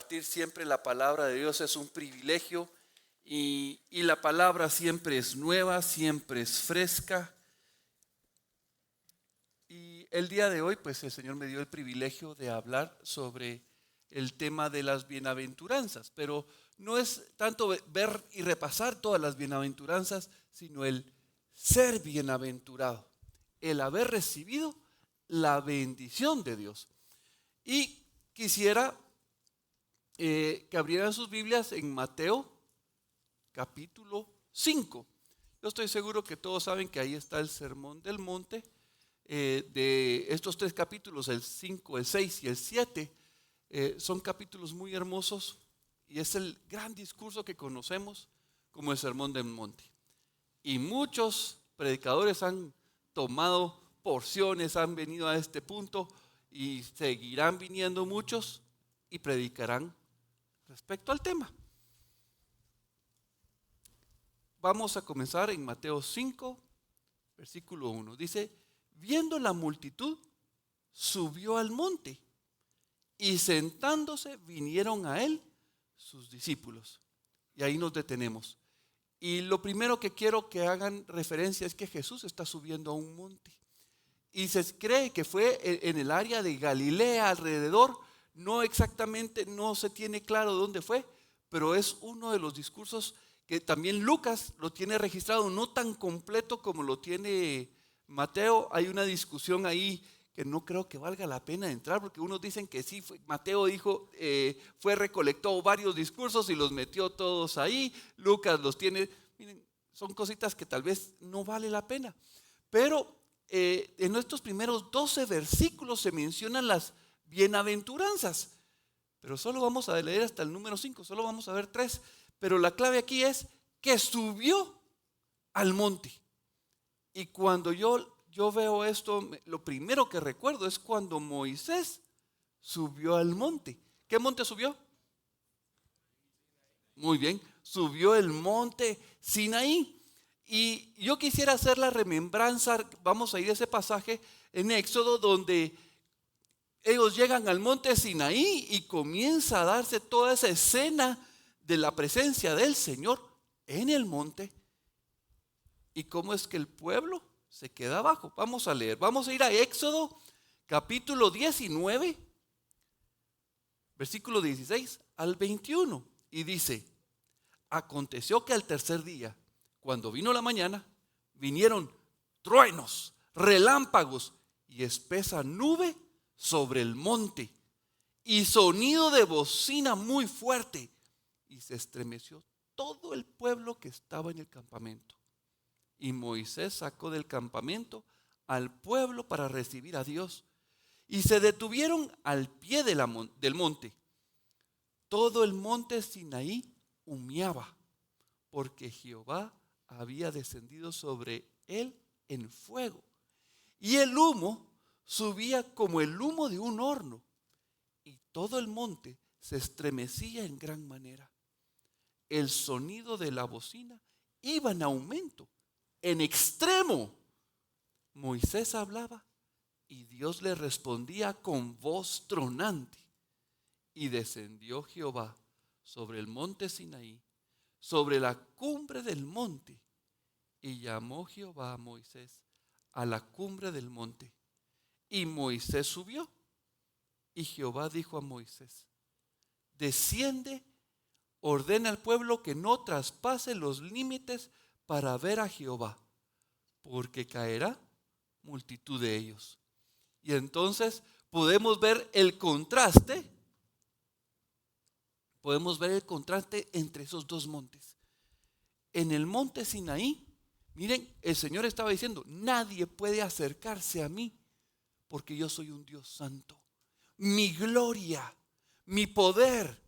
compartir siempre la palabra de Dios es un privilegio y la palabra siempre es nueva, siempre es fresca. Y el día de hoy, pues el Señor me dio el privilegio de hablar sobre el tema de las bienaventuranzas, pero no es tanto ver y repasar todas las bienaventuranzas, sino el ser bienaventurado, el haber recibido la bendición de Dios. Y quisiera que abrieran sus Biblias en Mateo capítulo 5. Yo estoy seguro que todos saben que ahí está el Sermón del Monte. De estos tres capítulos, el 5, el 6 y el 7, son capítulos muy hermosos y es el gran discurso que conocemos como el Sermón del Monte. Y muchos predicadores han tomado porciones, han venido a este punto y seguirán viniendo muchos y predicarán respecto al tema. Vamos a comenzar en Mateo 5, versículo 1. Dice: viendo la multitud, subió al monte y sentándose vinieron a él sus discípulos. Y ahí nos detenemos. Y lo primero que quiero que hagan referencia es que Jesús está subiendo a un monte. Y se cree que fue en el área de Galilea, alrededor. No exactamente, no se tiene claro dónde fue, pero es uno de los discursos que también Lucas lo tiene registrado, no tan completo como lo tiene Mateo. Hay una discusión ahí que no creo que valga la pena entrar, porque unos dicen que sí, Mateo dijo, recolectó varios discursos y los metió todos ahí. Lucas los tiene. Miren, son cositas que tal vez no vale la pena. Pero en estos primeros 12 versículos se mencionan las bienaventuranzas, pero solo vamos a leer hasta el número 5, solo vamos a ver 3. Pero la clave aquí es que subió al monte. Y cuando yo veo esto, lo primero que recuerdo es cuando Moisés subió al monte. ¿Qué monte subió? Muy bien, subió el monte Sinaí. Y yo quisiera hacer la remembranza, vamos a ir a ese pasaje en Éxodo donde ellos llegan al monte Sinaí y comienza a darse toda esa escena de la presencia del Señor en el monte. ¿Y cómo es que el pueblo se queda abajo? Vamos a leer, vamos a ir a Éxodo capítulo 19, versículo 16 al 21. Y dice: aconteció que al tercer día, cuando vino la mañana, vinieron truenos, relámpagos y espesa nube sobre el monte, y sonido de bocina muy fuerte, y se estremeció todo el pueblo que estaba en el campamento. Y Moisés sacó del campamento al pueblo para recibir a Dios, y se detuvieron al pie del monte. Todo el monte Sinaí humeaba, porque Jehová había descendido sobre él en fuego, y el humo subía como el humo de un horno, y todo el monte se estremecía en gran manera. El sonido de la bocina iba en aumento, en extremo. Moisés hablaba y Dios le respondía con voz tronante. Y descendió Jehová sobre el monte Sinaí, sobre la cumbre del monte, y llamó Jehová a Moisés a la cumbre del monte. Y Moisés subió, y Jehová dijo a Moisés: desciende, ordena al pueblo que no traspase los límites para ver a Jehová, porque caerá multitud de ellos. Y entonces podemos ver el contraste entre esos dos montes. En el monte Sinaí, miren, el Señor estaba diciendo: nadie puede acercarse a mí, porque yo soy un Dios santo. Mi gloria, mi poder,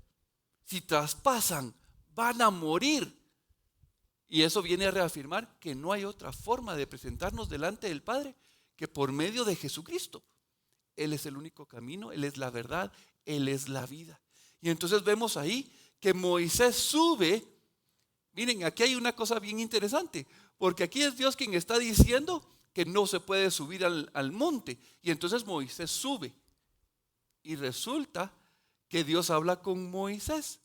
si traspasan, van a morir. Y eso viene a reafirmar que no hay otra forma de presentarnos delante del Padre que por medio de Jesucristo. Él es el único camino, Él es la verdad, Él es la vida. Y entonces vemos ahí que Moisés sube. Miren, aquí hay una cosa bien interesante, porque aquí es Dios quien está diciendo que no se puede subir al monte. Y entonces Moisés sube. Y resulta que Dios habla con Moisés.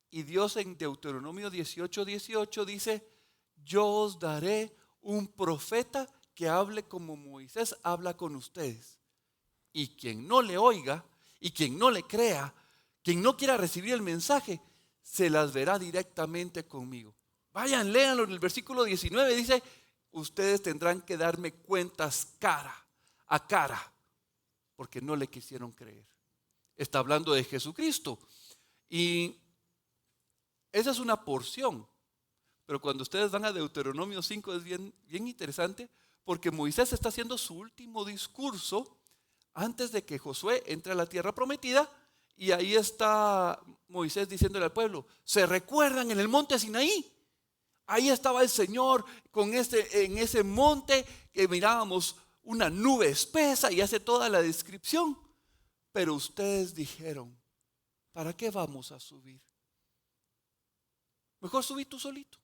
Y Dios en Deuteronomio 18:18 dice: yo os daré un profeta que hable como Moisés habla con ustedes. Y quien no le oiga y quien no le crea, quien no quiera recibir el mensaje, se las verá directamente conmigo. Vayan, léanlo en el versículo 19, dice: ustedes tendrán que darme cuentas cara a cara, porque no le quisieron creer. Está hablando de Jesucristo. Y esa es una porción. Pero cuando ustedes van a Deuteronomio 5 es bien interesante, porque Moisés está haciendo su último discurso antes de que Josué entre a la tierra prometida. Y ahí está Moisés diciéndole al pueblo: ¿se recuerdan en el monte Sinaí? Ahí estaba el Señor en ese monte que mirábamos una nube espesa, y hace toda la descripción. Pero ustedes dijeron: ¿para qué vamos a subir? Mejor subí tú solito.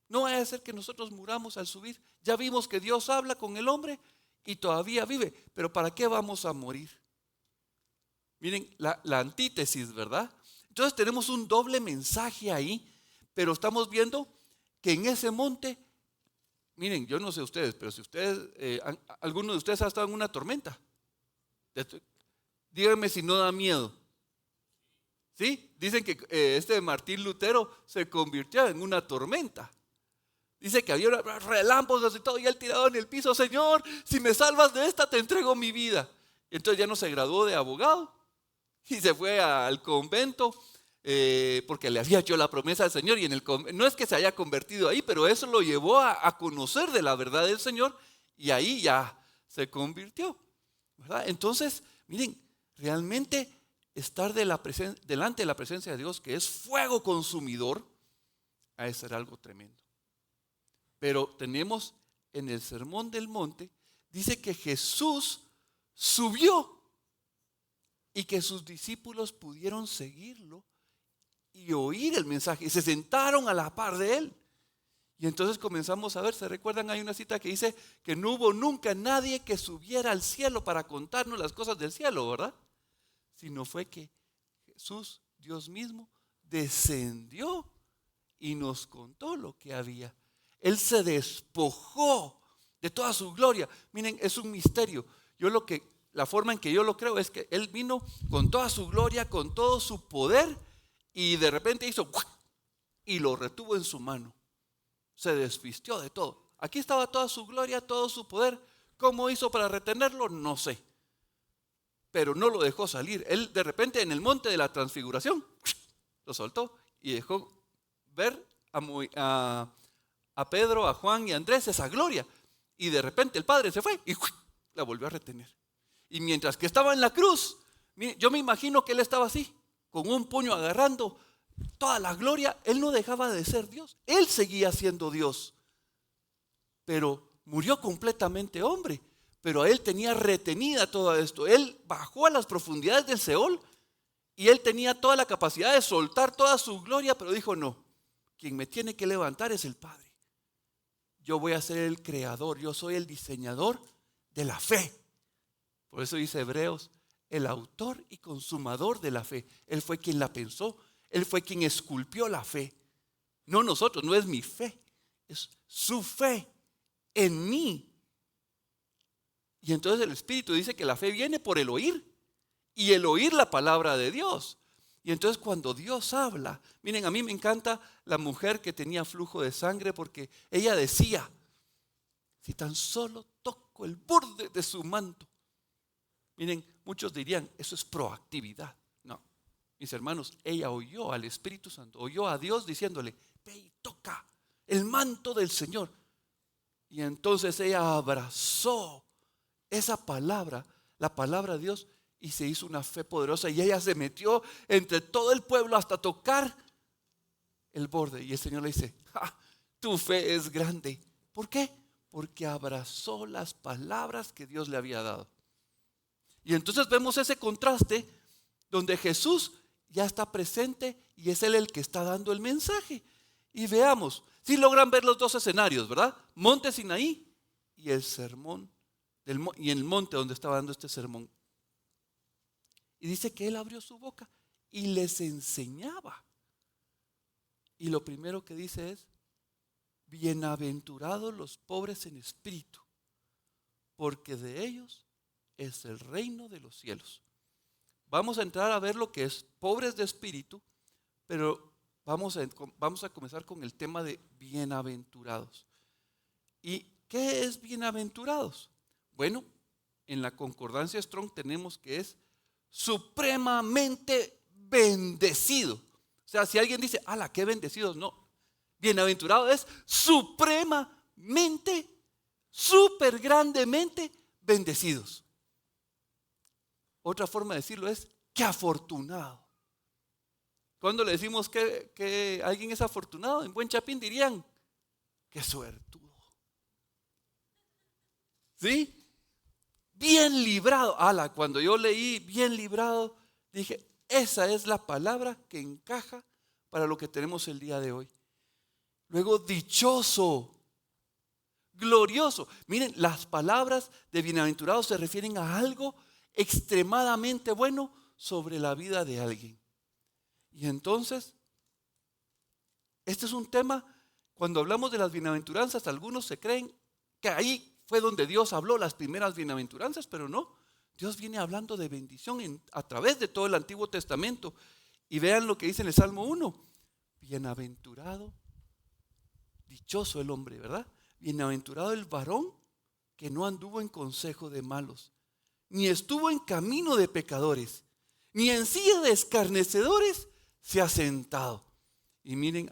No vaya a ser que nosotros muramos al subir. Ya vimos que Dios habla con el hombre y todavía vive, pero ¿para qué vamos a morir? Miren la antítesis, ¿verdad? Entonces tenemos un doble mensaje ahí, pero estamos viendo que en ese monte, miren, yo no sé ustedes, pero si ustedes, alguno de ustedes ha estado en una tormenta, díganme si no da miedo. ¿Sí? Dicen que Martín Lutero se convirtió en una tormenta. Dice que había relámpagos y todo, y él tirado en el piso: Señor, si me salvas de esta, te entrego mi vida. Y entonces ya no se graduó de abogado y se fue al convento, porque le había hecho la promesa al Señor. Y no es que se haya convertido ahí, pero eso lo llevó a conocer de la verdad del Señor, y ahí ya se convirtió, ¿verdad? Entonces, miren, realmente estar delante de la presencia de Dios, que es fuego consumidor, ha de ser algo tremendo. Pero tenemos en el Sermón del Monte, dice que Jesús subió y que sus discípulos pudieron seguirlo y oír el mensaje, y se sentaron a la par de él. Y entonces comenzamos a ver, ¿se recuerdan? Hay una cita que dice que no hubo nunca nadie que subiera al cielo para contarnos las cosas del cielo, ¿verdad? Sino fue que Jesús, Dios mismo, descendió y nos contó lo que había. Él se despojó de toda su gloria. Miren, es un misterio. La forma en que yo lo creo es que Él vino con toda su gloria, con todo su poder, y de repente hizo y lo retuvo en su mano. Se desvistió de todo. Aquí estaba toda su gloria, todo su poder. ¿Cómo hizo para retenerlo? No sé. Pero no lo dejó salir. Él de repente en el monte de la transfiguración lo soltó y dejó ver a Pedro, a Juan y a Andrés esa gloria. Y de repente el Padre se fue y la volvió a retener. Y mientras que estaba en la cruz, yo me imagino que él estaba así, con un puño agarrando toda la gloria. Él no dejaba de ser Dios. Él seguía siendo Dios. Pero murió completamente hombre. Pero él tenía retenida todo esto. Él bajó a las profundidades del Seol y él tenía toda la capacidad de soltar toda su gloria, pero dijo: no, quien me tiene que levantar es el Padre. Yo voy a ser el creador, yo soy el diseñador de la fe. Por eso dice Hebreos: el autor y consumador de la fe. Él fue quien la pensó, él fue quien esculpió la fe. No nosotros, no es mi fe, es su fe en mí. Y entonces el Espíritu dice que la fe viene por el oír, y el oír la palabra de Dios. Y entonces cuando Dios habla, miren, a mí me encanta la mujer que tenía flujo de sangre, porque ella decía: si tan solo toco el borde de su manto. Miren, muchos dirían, eso es proactividad. No, mis hermanos, ella oyó al Espíritu Santo, oyó a Dios diciéndole: ve y toca el manto del Señor. Y entonces ella abrazó esa palabra, la palabra de Dios, y se hizo una fe poderosa, y ella se metió entre todo el pueblo hasta tocar el borde. Y el Señor le dice: tu fe es grande. ¿Por qué? Porque abrazó las palabras que Dios le había dado. Y entonces vemos ese contraste donde Jesús ya está presente y es Él el que está dando el mensaje. Y veamos, si logran ver los dos escenarios, ¿verdad? Monte Sinaí y el sermón y en el monte donde estaba dando este sermón. Y dice que él abrió su boca y les enseñaba. Y lo primero que dice es: bienaventurados los pobres en espíritu, porque de ellos es el reino de los cielos. Vamos a entrar a ver lo que es pobres de espíritu, pero vamos a comenzar con el tema de bienaventurados. ¿Y qué es bienaventurados? Bueno, en la concordancia Strong tenemos que es supremamente bendecido. O sea, si alguien dice, ¡ala, qué bendecidos! No, bienaventurado es supremamente, súper grandemente bendecidos. Otra forma de decirlo es, ¡qué afortunado! Cuando le decimos que alguien es afortunado, en buen chapín dirían, ¡qué suertudo! ¿Sí? Bien librado. Cuando yo leí bien librado, dije, esa es la palabra que encaja para lo que tenemos el día de hoy. Luego, dichoso, glorioso. Miren, las palabras de bienaventurado se refieren a algo extremadamente bueno sobre la vida de alguien. Y entonces, este es un tema, cuando hablamos de las bienaventuranzas, algunos se creen que ahí fue donde Dios habló las primeras bienaventuranzas, pero no. Dios viene hablando de bendición a través de todo el Antiguo Testamento. Y vean lo que dice en el Salmo 1. Bienaventurado, dichoso el hombre, ¿verdad? Bienaventurado el varón que no anduvo en consejo de malos, ni estuvo en camino de pecadores, ni en silla de escarnecedores se ha sentado. Y miren,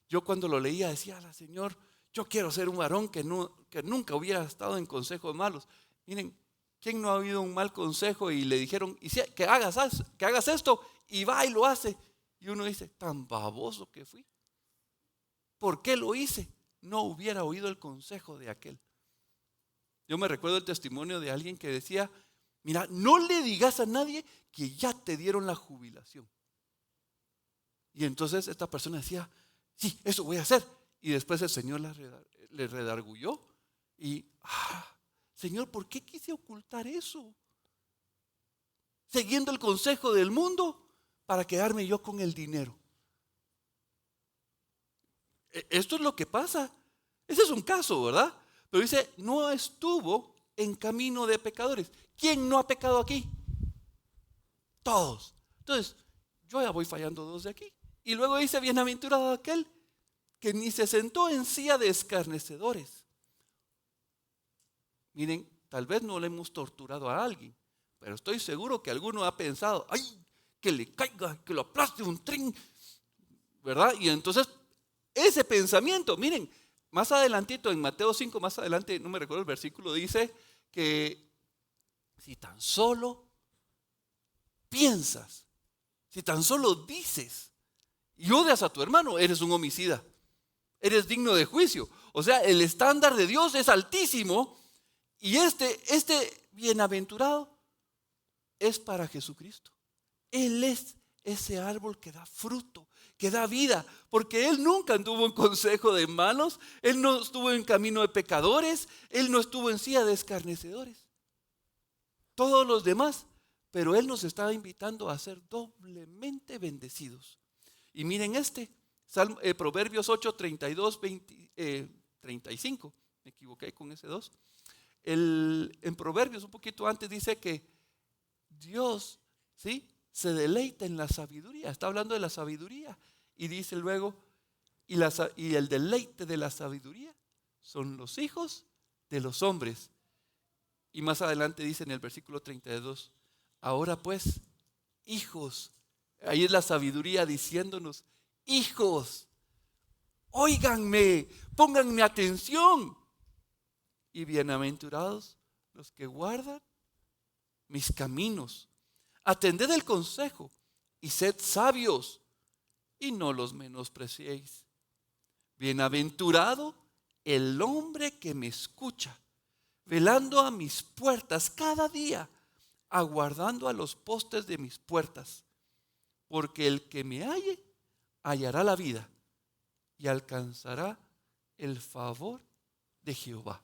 yo cuando lo leía decía, Señor, yo quiero ser un varón que nunca hubiera estado en consejo de malos. Miren, ¿quién no ha oído un mal consejo y le dijeron que hagas esto y va y lo hace? Y uno dice, tan baboso que fui. ¿Por qué lo hice? No hubiera oído el consejo de aquel. Yo me recuerdo el testimonio de alguien que decía, mira, no le digas a nadie que ya te dieron la jubilación. Y entonces esta persona decía, sí, eso voy a hacer. Y después el Señor le redarguyó. Y, Señor, ¿por qué quise ocultar eso? Siguiendo el consejo del mundo para quedarme yo con el dinero. Esto es lo que pasa. Ese es un caso, ¿verdad? Pero dice, no estuvo en camino de pecadores. ¿Quién no ha pecado aquí? Todos. Entonces, yo ya voy fallando 2 de aquí. Y luego dice, bienaventurado aquel que ni se sentó en silla de escarnecedores. Miren, tal vez no le hemos torturado a alguien, pero estoy seguro que alguno ha pensado, ¡ay, que le caiga, que lo aplaste un tren! ¿Verdad? Y entonces, ese pensamiento, miren, más adelantito, en Mateo 5, más adelante, no me recuerdo el versículo, dice que si tan solo piensas, si tan solo dices y odias a tu hermano, eres un homicida. Eres digno de juicio. O sea, el estándar de Dios es altísimo. Y este bienaventurado es para Jesucristo. Él es ese árbol que da fruto, que da vida. Porque Él nunca anduvo en consejo de malos. Él no estuvo en camino de pecadores. Él no estuvo en silla de escarnecedores. Todos los demás. Pero Él nos estaba invitando a ser doblemente bendecidos. Y miren Proverbios 8, 32, 35. Me equivoqué con ese 2. En Proverbios, un poquito antes, dice que Dios, ¿sí?, se deleita en la sabiduría. Está hablando de la sabiduría. Y dice luego, y el deleite de la sabiduría son los hijos de los hombres. Y más adelante dice en el versículo 32, ahora pues, hijos, ahí es la sabiduría diciéndonos, hijos, óiganme, pónganme atención. Y bienaventurados los que guardan mis caminos. Atended el consejo y sed sabios y no los menospreciéis. Bienaventurado el hombre que me escucha, velando a mis puertas cada día, aguardando a los postes de mis puertas. Porque el que me halle, hallará la vida y alcanzará el favor de Jehová.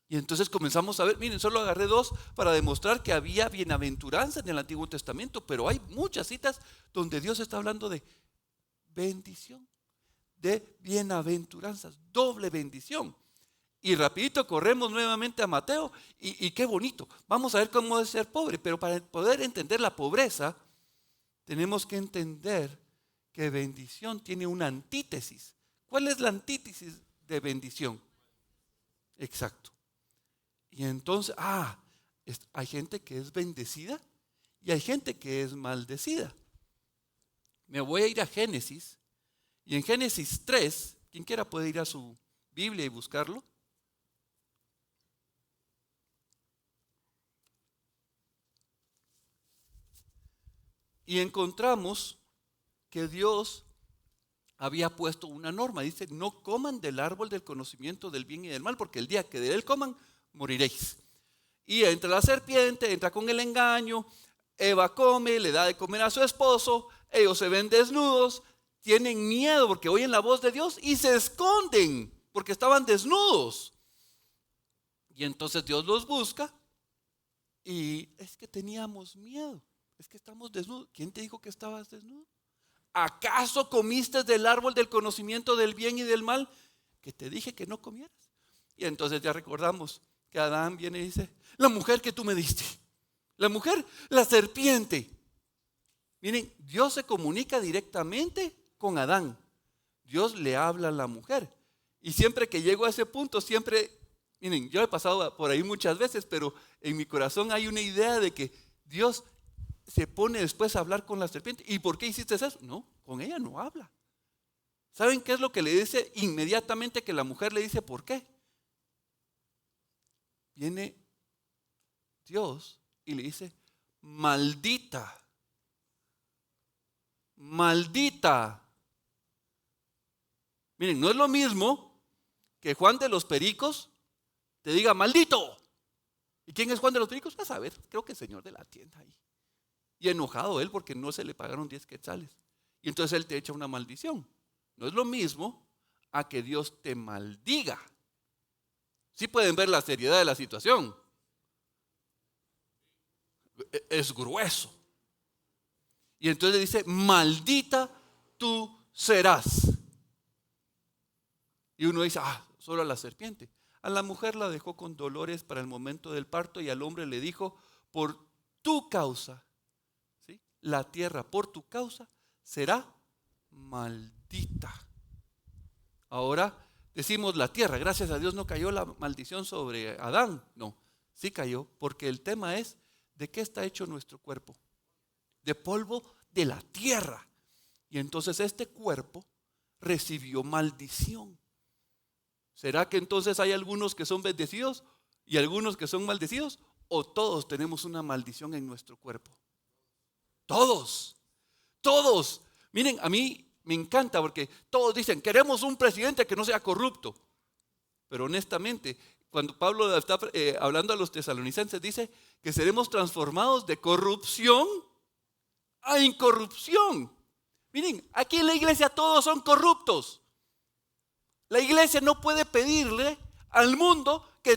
Y entonces comenzamos a ver, miren, solo agarré 2 para demostrar que había bienaventuranza en el Antiguo Testamento, pero hay muchas citas donde Dios está hablando de bendición, de bienaventuranzas, doble bendición. Y rapidito corremos nuevamente a Mateo y qué bonito. Vamos a ver cómo es ser pobre, pero para poder entender la pobreza tenemos que entender que bendición tiene una antítesis. ¿Cuál es la antítesis de bendición? Exacto. Y entonces, hay gente que es bendecida y hay gente que es maldecida. Me voy a ir a Génesis, y en Génesis 3, quien quiera puede ir a su Biblia y buscarlo. Y encontramos que Dios había puesto una norma. Dice, no coman del árbol del conocimiento del bien y del mal, porque el día que de él coman, moriréis. Y entra la serpiente, entra con el engaño. Eva come, le da de comer a su esposo. Ellos se ven desnudos, tienen miedo porque oyen la voz de Dios y se esconden porque estaban desnudos. Y entonces Dios los busca y es que teníamos miedo. Es que estamos desnudos. ¿Quién te dijo que estabas desnudo? ¿Acaso comiste del árbol del conocimiento del bien y del mal que te dije que no comieras? Y entonces ya recordamos que Adán viene y dice, la mujer que tú me diste, la mujer, la serpiente. Miren, Dios se comunica directamente con Adán. Dios le habla a la mujer. Y siempre que llego a ese punto, miren, yo he pasado por ahí muchas veces, pero en mi corazón hay una idea de que Dios se pone después a hablar con la serpiente. ¿Y por qué hiciste eso? No, con ella no habla. ¿Saben qué es lo que le dice inmediatamente que la mujer le dice por qué? Viene Dios y le dice, maldita, maldita. Miren, no es lo mismo que Juan de los Pericos te diga maldito. ¿Y quién es Juan de los Pericos? A saber, creo que el señor de la tienda ahí. Y enojado él porque no se le pagaron 10 quetzales. Y entonces él te echa una maldición. No es lo mismo a que Dios te maldiga. Sí pueden ver la seriedad de la situación. Es grueso. Y entonces le dice, maldita tú serás. Y uno dice, solo a la serpiente. A la mujer la dejó con dolores para el momento del parto y al hombre le dijo, por tu causa, ¿sí? La tierra por tu causa será maldita. Ahora decimos la tierra, gracias a Dios no cayó la maldición sobre Adán. No, sí cayó porque el tema es ¿de qué está hecho nuestro cuerpo? De polvo de la tierra. Y entonces este cuerpo recibió maldición. ¿Será que entonces hay algunos que son bendecidos y algunos que son maldecidos? ¿O todos tenemos una maldición en nuestro cuerpo? Todos, todos. Miren, a mí me encanta porque todos dicen, queremos un presidente que no sea corrupto. Pero honestamente, cuando Pablo está hablando a los tesalonicenses, dice que seremos transformados de corrupción a incorrupción. Miren, aquí en la iglesia todos son corruptos. La iglesia no puede pedirle al mundo que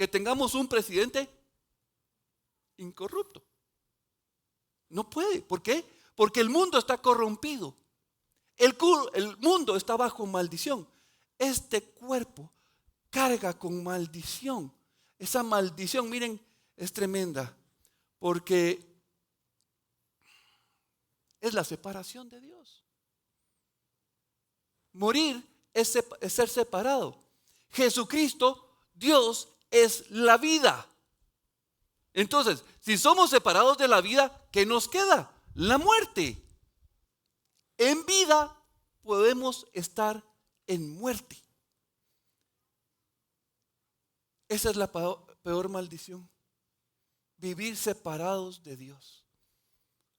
tengamos un presidente incorrupto. No puede. ¿Por qué? Porque el mundo está corrompido. El mundo está bajo maldición. Este cuerpo carga con maldición. Esa maldición, miren, es tremenda. Porque es la separación de Dios. Morir es ser separado. Jesucristo, Dios, es la vida. Entonces, si somos separados de la vida, ¿qué nos queda? La muerte. En vida podemos estar en muerte. Esa es la peor maldición. Vivir separados de Dios.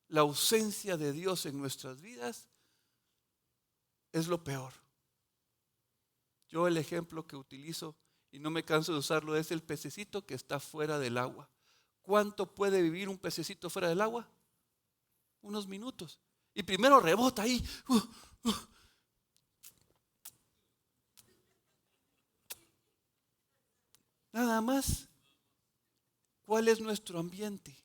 La ausencia de Dios en nuestras vidas es lo peor. Yo el ejemplo que utilizo, y no me canso de usarlo, es el pececito que está fuera del agua. ¿Cuánto puede vivir un pececito fuera del agua? Unos minutos. Y primero rebota ahí. Nada más. ¿Cuál es nuestro ambiente?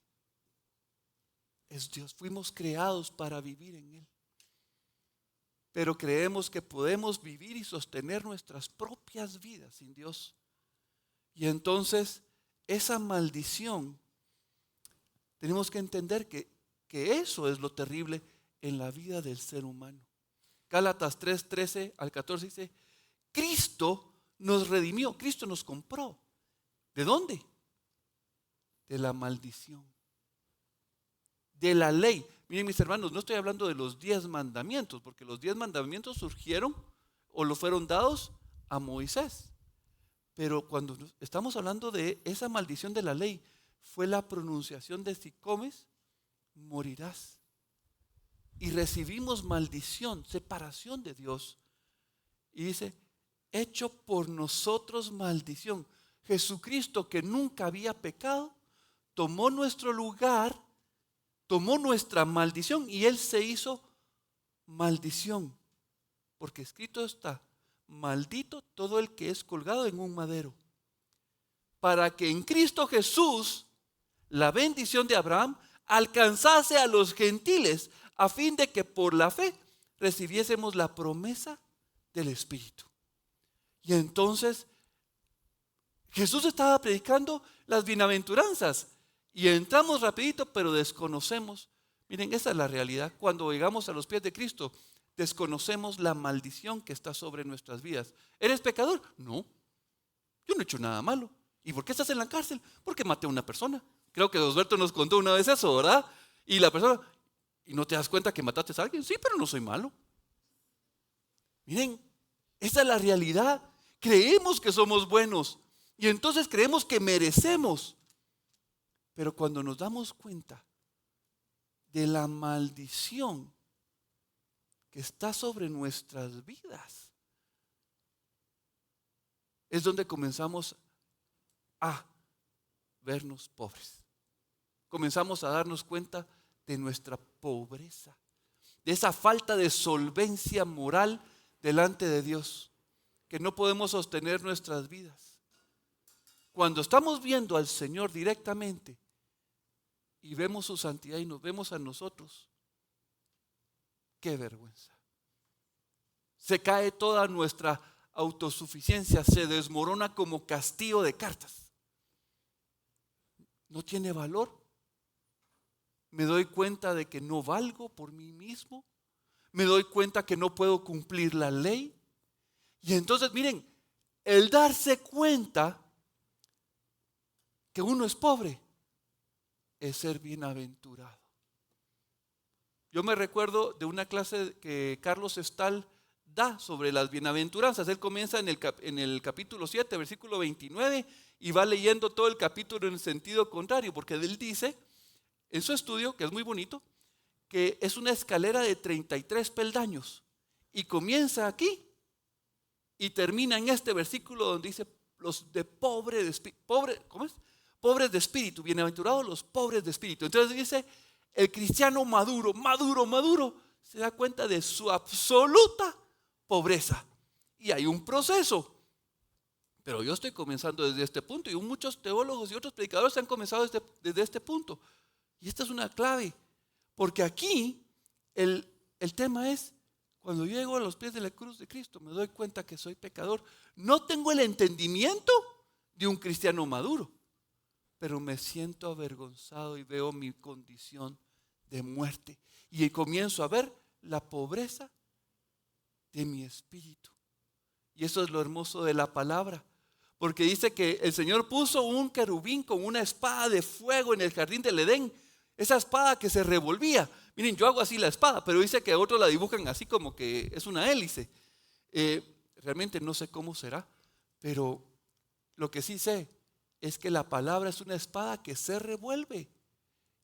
Es Dios. Fuimos creados para vivir en Él. Pero creemos que podemos vivir y sostener nuestras propias vidas sin Dios. Y entonces esa maldición, tenemos que entender que eso es lo terrible en la vida del ser humano. Gálatas 3:13 al 14 dice, Cristo nos redimió, Cristo nos compró. ¿De dónde? De la maldición, de la ley. Miren mis hermanos, no estoy hablando de los 10 mandamientos, porque los 10 mandamientos surgieron o lo fueron dados a Moisés. Pero cuando estamos hablando de esa maldición de la ley, fue la pronunciación de si comes, morirás. Y recibimos maldición, separación de Dios. Y dice, hecho por nosotros maldición. Jesucristo, que nunca había pecado, tomó nuestro lugar, tomó nuestra maldición y Él se hizo maldición. Porque escrito está, maldito todo el que es colgado en un madero. Para que en Cristo Jesús la bendición de Abraham alcanzase a los gentiles, a fin de que por la fe recibiésemos la promesa del Espíritu. Y entonces Jesús estaba predicando las bienaventuranzas y entramos rapidito, pero desconocemos. Miren, esa es la realidad. Cuando llegamos a los pies de Cristo, desconocemos la maldición que está sobre nuestras vidas. ¿Eres pecador? No, yo no he hecho nada malo. ¿Y por qué estás en la cárcel? Porque maté a una persona. Creo que Osberto nos contó una vez eso, ¿verdad? Y la persona, ¿y no te das cuenta que mataste a alguien? Sí, pero no soy malo. Miren, esa es la realidad. Creemos que somos buenos y entonces creemos que merecemos. Pero cuando nos damos cuenta de la maldición que está sobre nuestras vidas, es donde comenzamos a vernos pobres. Comenzamos a darnos cuenta de nuestra pobreza, de esa falta de solvencia moral delante de Dios, que no podemos sostener nuestras vidas. Cuando estamos viendo al Señor directamente y vemos su santidad y nos vemos a nosotros, qué vergüenza. Se cae toda nuestra autosuficiencia, se desmorona como castillo de cartas. No tiene valor. Me doy cuenta de que no valgo por mí mismo. Me doy cuenta que no puedo cumplir la ley. Y entonces, miren, el darse cuenta que uno es pobre es ser bienaventurado. Yo me recuerdo de una clase que Carlos Estal da sobre las bienaventuranzas. Él comienza en el capítulo 7, versículo 29, y va leyendo todo el capítulo en el sentido contrario, porque él dice en su estudio, que es muy bonito, que es una escalera de 33 peldaños y comienza aquí y termina en este versículo donde dice los de pobres de espíritu, bienaventurados los pobres de espíritu. Entonces dice, el cristiano maduro se da cuenta de su absoluta pobreza y hay un proceso. Pero yo estoy comenzando desde este punto y muchos teólogos y otros predicadores han comenzado desde este punto. Y esta es una clave, porque aquí el tema es, cuando yo llego a los pies de la cruz de Cristo, me doy cuenta que soy pecador. No tengo el entendimiento de un cristiano maduro, pero me siento avergonzado y veo mi condición de muerte. Y comienzo a ver la pobreza de mi espíritu. Y eso es lo hermoso de la palabra. Porque dice que el Señor puso un querubín con una espada de fuego en el jardín del Edén. Esa espada que se revolvía. Miren, yo hago así la espada, pero dice que otros la dibujan así como que es una hélice. Realmente no sé cómo será, pero lo que sí sé es que la palabra es una espada que se revuelve.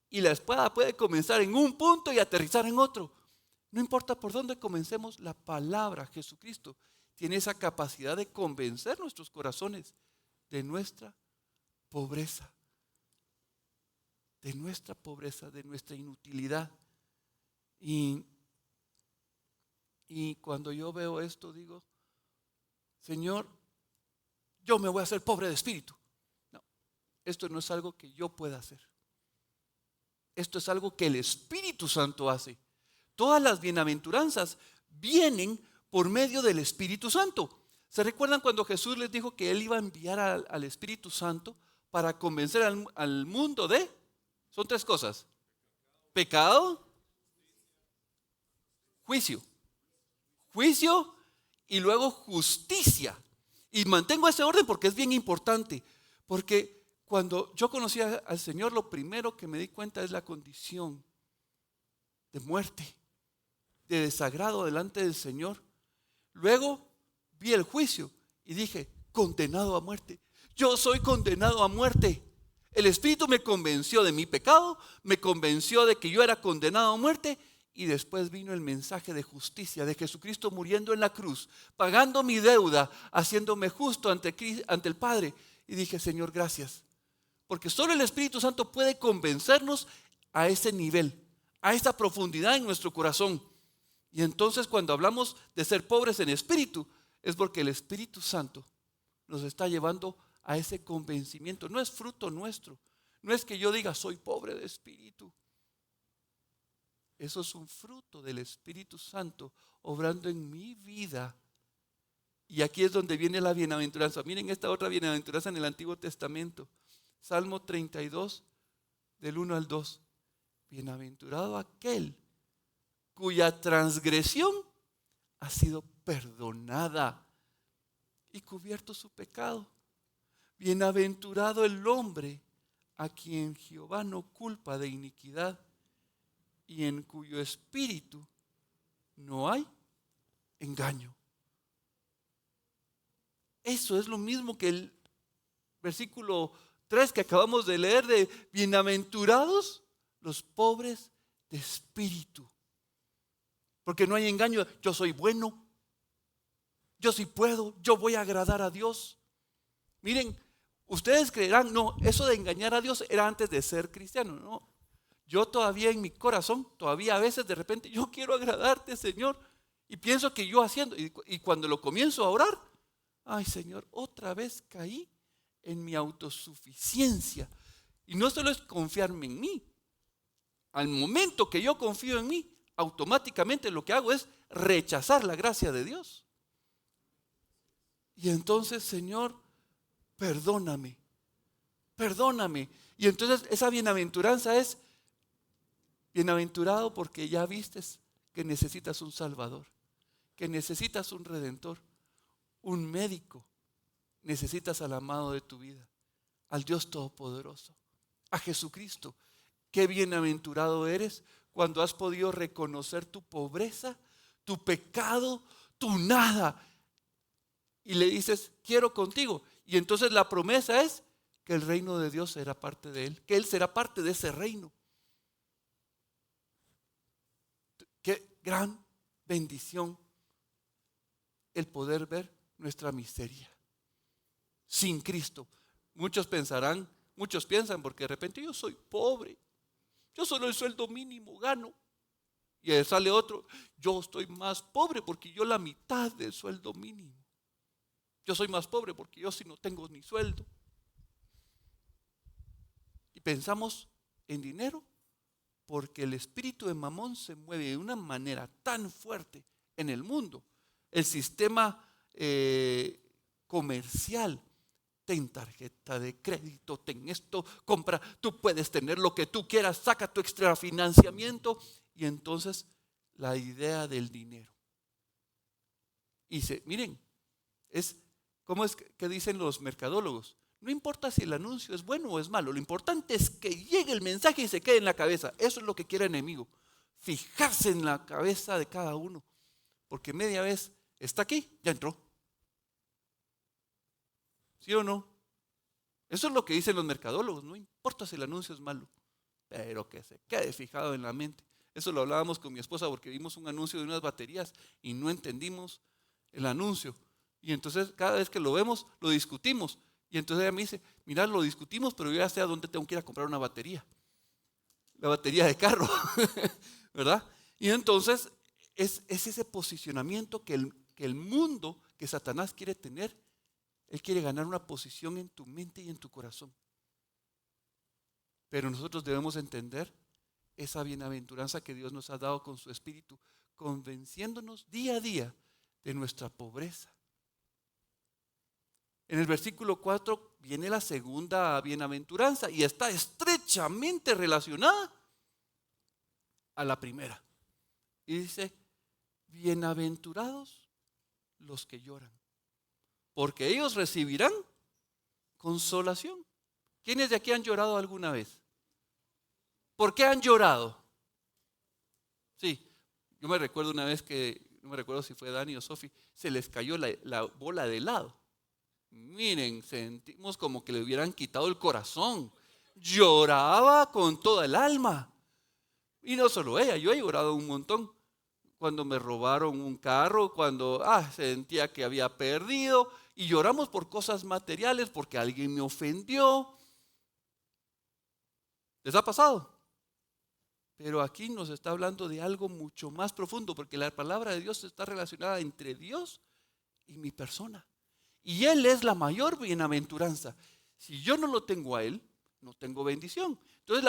Y la espada puede comenzar en un punto y aterrizar en otro. No importa por dónde comencemos, la palabra, Jesucristo, tiene esa capacidad de convencer nuestros corazones de nuestra pobreza. De nuestra pobreza, de nuestra inutilidad. Y cuando yo veo esto, digo, Señor, yo me voy a hacer pobre de espíritu. esto no es algo que yo pueda hacer. Esto es algo que el Espíritu Santo hace. Todas las bienaventuranzas vienen por medio del Espíritu Santo. ¿Se recuerdan cuando Jesús les dijo que Él iba a enviar al Espíritu Santo para convencer al mundo de? Son tres cosas: pecado, juicio y luego justicia. Y mantengo ese orden porque es bien importante. Porque cuando yo conocí al Señor, lo primero que me di cuenta es la condición de muerte, de desagrado delante del Señor. Luego vi el juicio y dije, condenado a muerte. Yo soy condenado a muerte. El Espíritu me convenció de mi pecado, me convenció de que yo era condenado a muerte, y después vino el mensaje de justicia de Jesucristo muriendo en la cruz, pagando mi deuda, haciéndome justo ante el Padre. Y dije, Señor, gracias, porque solo el Espíritu Santo puede convencernos a ese nivel, a esa profundidad en nuestro corazón. Y entonces cuando hablamos de ser pobres en espíritu, es porque el Espíritu Santo nos está llevando a ese convencimiento. No es fruto nuestro, no es que yo diga soy pobre de espíritu. Eso es un fruto del Espíritu Santo obrando en mi vida. Y aquí es donde viene la bienaventuranza. Miren esta otra bienaventuranza en el Antiguo Testamento. Salmo 32, del 1 al 2. Bienaventurado aquel cuya transgresión ha sido perdonada y cubierto su pecado. Bienaventurado el hombre a quien Jehová no culpa de iniquidad y en cuyo espíritu no hay engaño. Eso es lo mismo que el versículo 3 que acabamos de leer de bienaventurados los pobres de espíritu. Porque no hay engaño. Yo soy bueno, yo sí puedo, yo voy a agradar a Dios. Miren, ustedes creerán, no, eso de engañar a Dios era antes de ser cristiano. No, yo todavía en mi corazón, todavía a veces de repente, yo quiero agradarte, Señor, y pienso que yo haciendo, y cuando lo comienzo a orar, ay, Señor, otra vez caí en mi autosuficiencia. Y no solo es confiarme en mí. Al momento que yo confío en mí, automáticamente lo que hago es rechazar la gracia de Dios. Y entonces, Señor, perdóname. Y entonces esa bienaventuranza es: bienaventurado porque ya vistes que necesitas un Salvador, que necesitas un Redentor, un médico. Necesitas al amado de tu vida, al Dios Todopoderoso, a Jesucristo. Qué bienaventurado eres cuando has podido reconocer tu pobreza, tu pecado, tu nada. Y le dices, quiero contigo. Y entonces la promesa es que el reino de Dios será parte de él, que él será parte de ese reino. Qué gran bendición el poder ver nuestra miseria sin Cristo. Muchos piensan, porque de repente yo soy pobre, yo solo el sueldo mínimo gano. Y ahí sale otro, yo estoy más pobre porque yo la mitad del sueldo mínimo. Yo soy más pobre porque yo sí no tengo ni sueldo. Y pensamos en dinero porque el espíritu de Mamón se mueve de una manera tan fuerte en el mundo. El sistema comercial, ten tarjeta de crédito, ten esto, compra, tú puedes tener lo que tú quieras, saca tu extrafinanciamiento. Y entonces la idea del dinero. Y miren, ¿cómo es que dicen los mercadólogos? No importa si el anuncio es bueno o es malo, lo importante es que llegue el mensaje y se quede en la cabeza. Eso es lo que quiere el enemigo, fijarse en la cabeza de cada uno, porque media vez está aquí, ya entró. ¿Sí o no? Eso es lo que dicen los mercadólogos. No importa si el anuncio es malo, pero que se quede fijado en la mente. Eso lo hablábamos con mi esposa porque vimos un anuncio de unas baterías y no entendimos el anuncio. Y entonces cada vez que lo vemos, lo discutimos. Y entonces ella me dice, mira, lo discutimos, pero yo ya sé a dónde tengo que ir a comprar una batería. La batería de carro, ¿verdad? Y entonces es ese posicionamiento que el mundo, que Satanás quiere tener. Él quiere ganar una posición en tu mente y en tu corazón. Pero nosotros debemos entender esa bienaventuranza que Dios nos ha dado con su Espíritu, convenciéndonos día a día de nuestra pobreza. En el versículo 4 viene la segunda bienaventuranza y está estrechamente relacionada a la primera. Y dice, bienaventurados los que lloran, porque ellos recibirán consolación. ¿Quiénes de aquí han llorado alguna vez? ¿Por qué han llorado? Sí, yo me recuerdo una vez que, no me recuerdo si fue Dani o Sofi, se les cayó la bola de helado. Miren, sentimos como que le hubieran quitado el corazón. Lloraba con toda el alma. Y no solo ella, yo he llorado un montón. Cuando me robaron un carro, cuando sentía que había perdido. Y lloramos por cosas materiales, porque alguien me ofendió. ¿Les ha pasado? Pero aquí nos está hablando de algo mucho más profundo, porque la palabra de Dios está relacionada entre Dios y mi persona. Y Él es la mayor bienaventuranza. Si yo no lo tengo a Él, no tengo bendición. Entonces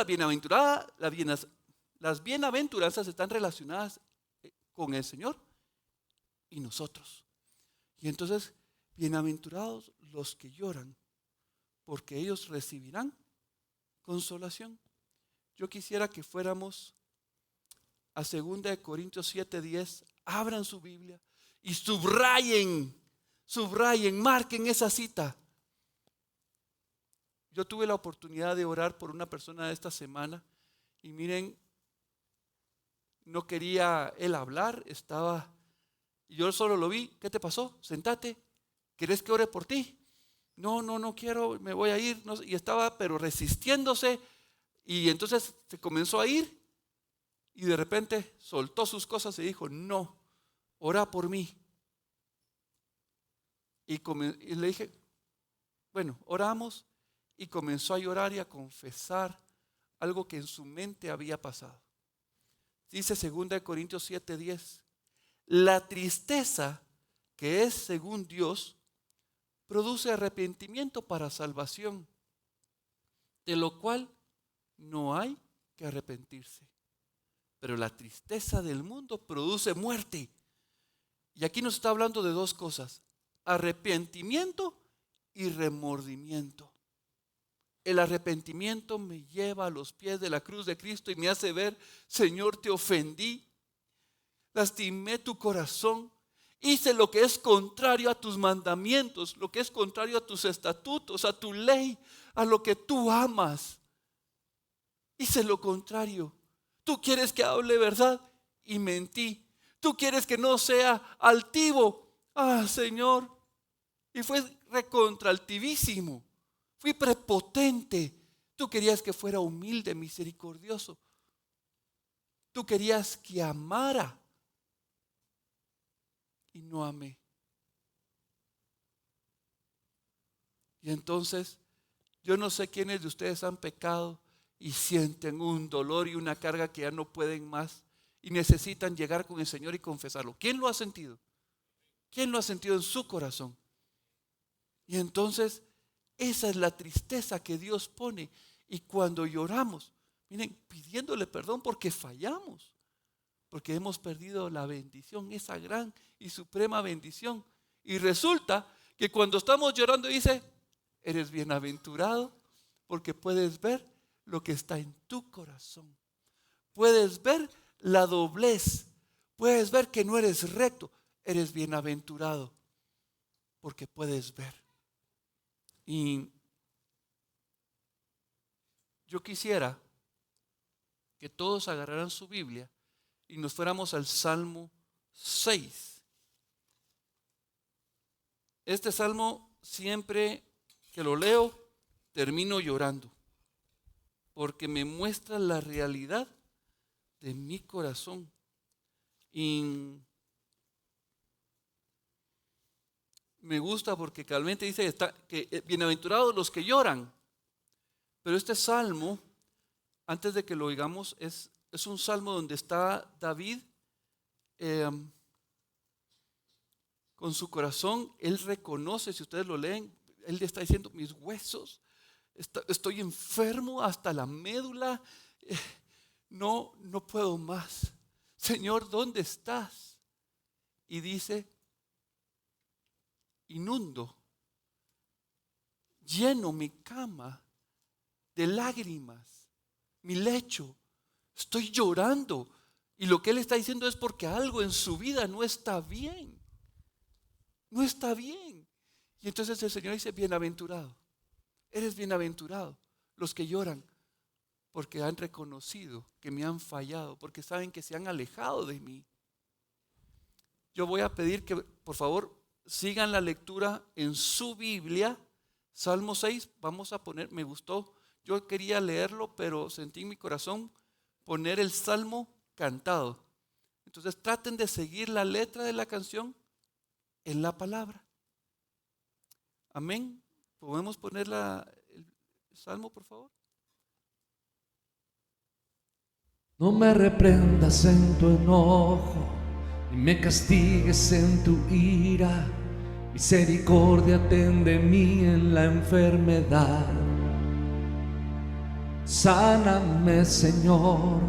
las bienaventuranzas están relacionadas con el Señor y nosotros. Y entonces, bienaventurados los que lloran, porque ellos recibirán consolación. Yo quisiera que fuéramos a 2 Corintios 7:10, abran su Biblia y subrayen, marquen esa cita. Yo tuve la oportunidad de orar por una persona esta semana y miren, no quería él hablar, y yo solo lo vi. ¿Qué te pasó? Sentate. ¿Querés que ore por ti? No quiero, me voy a ir. No, y estaba pero resistiéndose. Y entonces se comenzó a ir y de repente soltó sus cosas y dijo, no, ora por mí. Y le dije, bueno, oramos, y comenzó a llorar y a confesar algo que en su mente había pasado. Dice 2 Corintios 7:10, la tristeza que es según Dios produce arrepentimiento para salvación, de lo cual no hay que arrepentirse. Pero la tristeza del mundo produce muerte. Y aquí nos está hablando de dos cosas: arrepentimiento y remordimiento. El arrepentimiento me lleva a los pies de la cruz de Cristo y me hace ver, Señor, te ofendí, lastimé tu corazón, hice lo que es contrario a tus mandamientos, lo que es contrario a tus estatutos, a tu ley, a lo que tú amas. Hice lo contrario. Tú quieres que hable verdad y mentí. Tú quieres que no sea altivo. Señor. Y fue recontraaltivísimo. Fui prepotente. Tú querías que fuera humilde, misericordioso. Tú querías que amara. Y no amé. Y entonces, yo no sé quiénes de ustedes han pecado y sienten un dolor y una carga que ya no pueden más y necesitan llegar con el Señor y confesarlo. ¿Quién lo ha sentido? ¿Quién lo ha sentido en su corazón? Y entonces esa es la tristeza que Dios pone. Y cuando lloramos, miren, pidiéndole perdón porque fallamos, porque hemos perdido la bendición, esa gran y suprema bendición. Y resulta que cuando estamos llorando dice, eres bienaventurado porque puedes ver lo que está en tu corazón. Puedes ver la doblez. Puedes ver que no eres recto. Eres bienaventurado porque puedes ver. Y yo quisiera que todos agarraran su Biblia y nos fuéramos al Salmo 6. Este salmo, siempre que lo leo, termino llorando, porque me muestra la realidad de mi corazón. Y me gusta porque realmente dice que bienaventurados los que lloran. Pero este salmo, antes de que lo oigamos, es un salmo donde está David con su corazón. Él reconoce, si ustedes lo leen, él le está diciendo, mis huesos estoy enfermo hasta la médula, no puedo más. Señor, ¿dónde estás? Y dice, inundo, lleno mi cama de lágrimas, mi lecho, estoy llorando. Y lo que él está diciendo es porque algo en su vida no está bien. No está bien. Y entonces el Señor dice, bienaventurado, eres bienaventurado los que lloran, porque han reconocido que me han fallado, porque saben que se han alejado de mí. Yo voy a pedir que por favor sigan la lectura en su Biblia. Salmo 6, vamos a poner, me gustó, yo quería leerlo, pero sentí en mi corazón poner el Salmo cantado. Entonces traten de seguir la letra de la canción en la palabra. Amén. ¿Podemos poner el Salmo, por favor? No me reprendas en tu enojo, ni me castigues en tu ira. Misericordia ten de mí en la enfermedad. Sáname, Señor,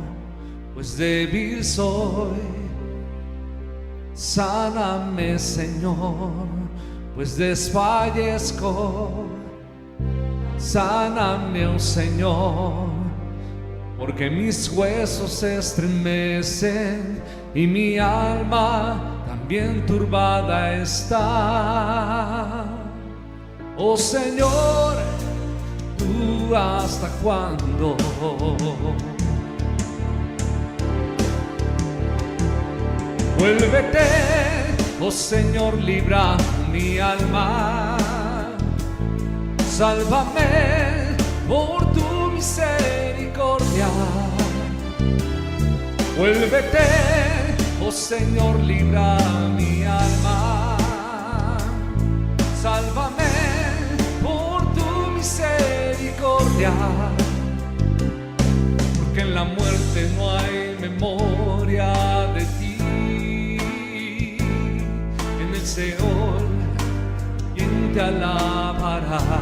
pues débil soy. Sáname, Señor, pues desfallezco. Sáname, oh Señor, porque mis huesos se estremecen y mi alma también turbada está. Oh Señor, ¿tú hasta cuándo? Vuélvete, oh Señor, libra mi alma. Sálvame por tu misericordia. Vuélvete, oh Señor, libra mi alma. Sálvame por tu misericordia, porque en la muerte no hay memoria de ti. En el Seol, ¿quién te alabará?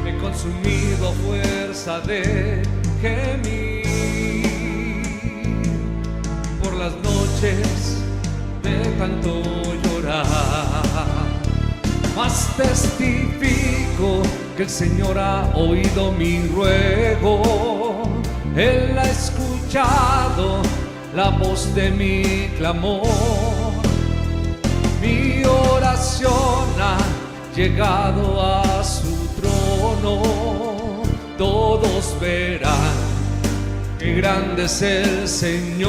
Me he consumido a fuerza de gemir, por las noches de tanto llorar. Mas testifico que el Señor ha oído mi ruego. Él ha escuchado la voz de mi clamor. Mi oración ha llegado a su trono. Todos verán que grande es el Señor.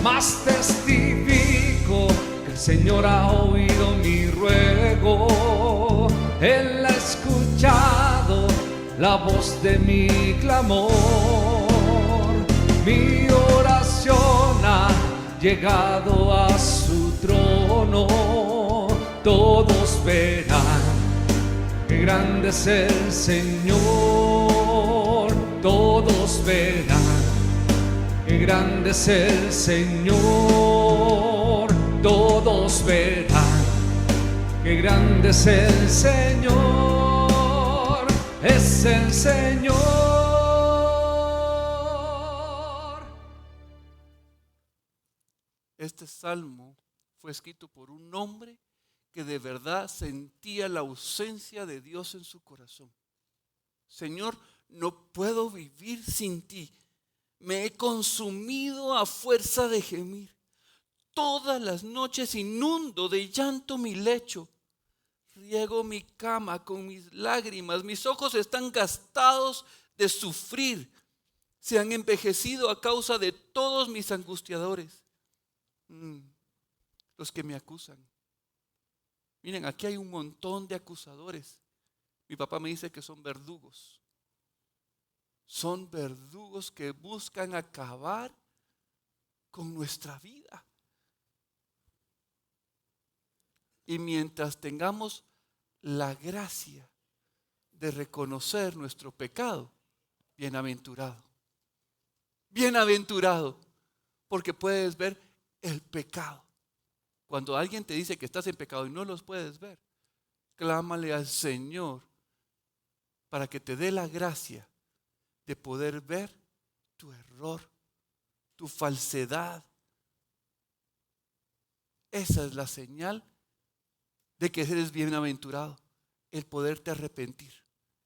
Mas testifico que el Señor ha oído mi ruego. Él ha escuchado la voz de mi clamor. Mi oración ha llegado a su trono. Todos verán que grande es el Señor. Todos verán que grande es el Señor. Todos verán que grande es el Señor. Es el Señor. Este salmo fue escrito por un hombre que de verdad sentía la ausencia de Dios en su corazón. Señor, no puedo vivir sin ti. Me he consumido a fuerza de gemir. Todas las noches inundo de llanto mi lecho. Riego mi cama con mis lágrimas. Mis ojos están gastados de sufrir. Se han envejecido a causa de todos mis angustiadores. Los que me acusan. Miren, aquí hay un montón de acusadores. Mi papá me dice que son verdugos. Son verdugos que buscan acabar con nuestra vida. Y mientras tengamos la gracia de reconocer nuestro pecado, bienaventurado. Bienaventurado, porque puedes ver el pecado. Cuando alguien te dice que estás en pecado y no los puedes ver, clámale al Señor para que te dé la gracia de poder ver tu error, tu falsedad. Esa es la señal de que eres bienaventurado, el poderte arrepentir.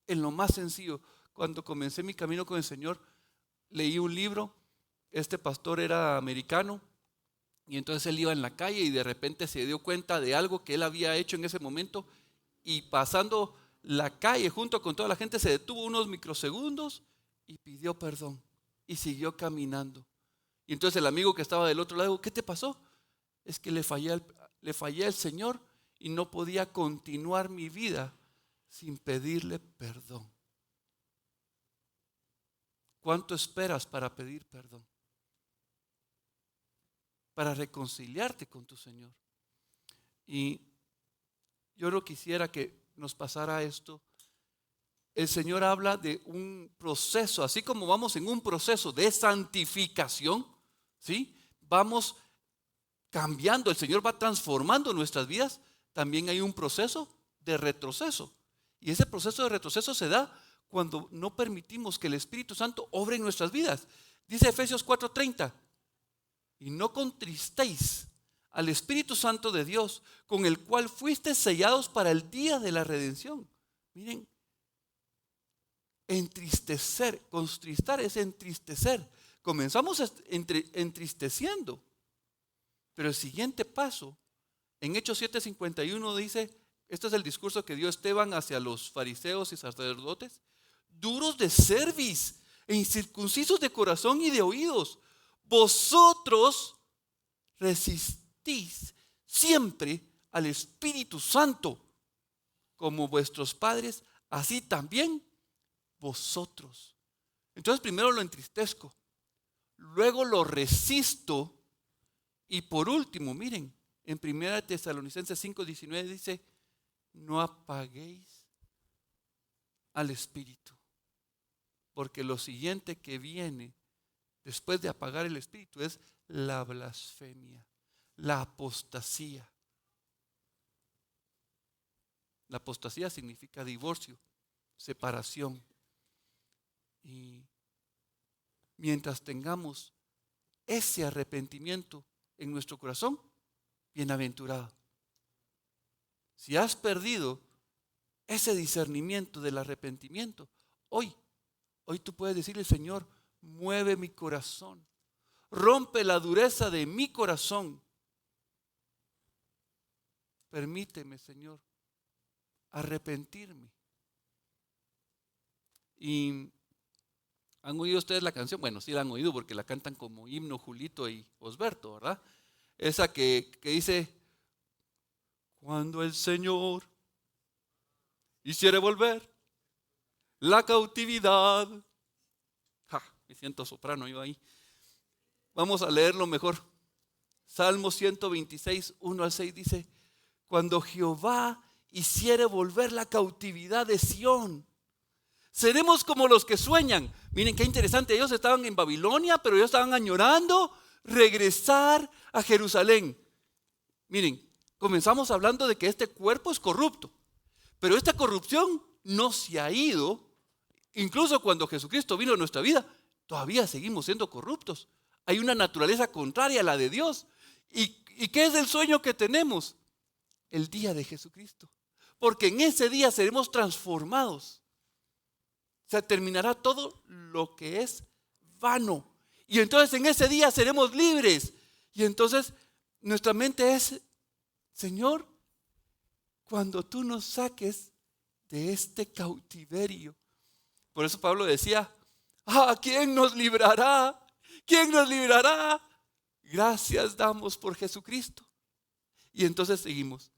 En lo más sencillo, cuando comencé mi camino con el Señor, leí un libro. Este pastor era americano y entonces él iba en la calle y de repente se dio cuenta de algo que él había hecho en ese momento, y pasando la calle junto con toda la gente se detuvo unos microsegundos y pidió perdón y siguió caminando. Y entonces el amigo que estaba del otro lado, ¿qué te pasó? Es que le fallé al Señor y no podía continuar mi vida sin pedirle perdón. ¿Cuánto esperas para pedir perdón? Para reconciliarte con tu Señor. Y yo no quisiera que nos pasara esto. El Señor habla de un proceso, así como vamos en un proceso de santificación, ¿sí? Vamos cambiando, el Señor va transformando nuestras vidas. También hay un proceso de retroceso. Y ese proceso de retroceso se da cuando no permitimos que el Espíritu Santo obre en nuestras vidas. Dice Efesios 4:30, y no contristéis al Espíritu Santo de Dios, con el cual fuisteis sellados para el día de la redención. Miren, entristecer, contristar es entristecer. Comenzamos entristeciendo, pero el siguiente paso, en Hechos 7:51 dice, este es el discurso que dio Esteban hacia los fariseos y sacerdotes: duros de cerviz e incircuncisos de corazón y de oídos, vosotros resistís siempre al Espíritu Santo, como vuestros padres, así también vosotros. Entonces primero lo entristezco, luego lo resisto, y por último, miren, en 1 Tesalonicenses 5:19 dice, no apaguéis al Espíritu, porque lo siguiente que viene después de apagar el Espíritu es la blasfemia, la apostasía. La apostasía significa divorcio, separación. Y mientras tengamos ese arrepentimiento en nuestro corazón, bienaventurado. Si has perdido ese discernimiento del arrepentimiento, hoy tú puedes decirle: Señor, mueve mi corazón, rompe la dureza de mi corazón. Permíteme, Señor, arrepentirme. Y ¿han oído ustedes la canción? Bueno, sí la han oído porque la cantan como himno Julito y Osberto, ¿verdad? Esa que dice: cuando el Señor hiciere volver la cautividad. Me siento soprano yo ahí. Vamos a leerlo mejor. Salmo 126, 1-6 dice: cuando Jehová hiciere volver la cautividad de Sión, seremos como los que sueñan. Miren qué interesante, ellos estaban en Babilonia, pero ellos estaban añorando regresar a Jerusalén. Miren, comenzamos hablando de que este cuerpo es corrupto, pero esta corrupción no se ha ido. Incluso cuando Jesucristo vino a nuestra vida, todavía seguimos siendo corruptos. Hay una naturaleza contraria a la de Dios. ¿Y qué es el sueño que tenemos? El día de Jesucristo. Porque en ese día seremos transformados. Se terminará todo lo que es vano. Y entonces en ese día seremos libres. Y entonces nuestra mente es: Señor, cuando tú nos saques de este cautiverio. Por eso Pablo decía: ¿quién nos librará? ¿Quién nos librará? Gracias damos por Jesucristo. Y entonces seguimos.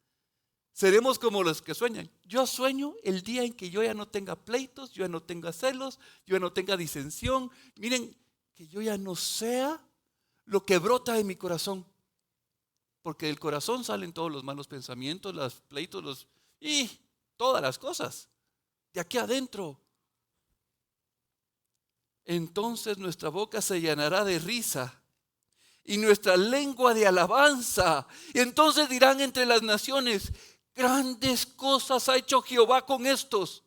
Seremos como los que sueñan. Yo sueño el día en que yo ya no tenga pleitos, yo ya no tenga celos, yo ya no tenga disensión. Miren, que yo ya no sea lo que brota de mi corazón. Porque del corazón salen todos los malos pensamientos, los pleitos, y todas las cosas. De aquí adentro. Entonces nuestra boca se llenará de risa y nuestra lengua de alabanza. Y entonces dirán entre las naciones: Grandes cosas ha hecho Jehová con estos.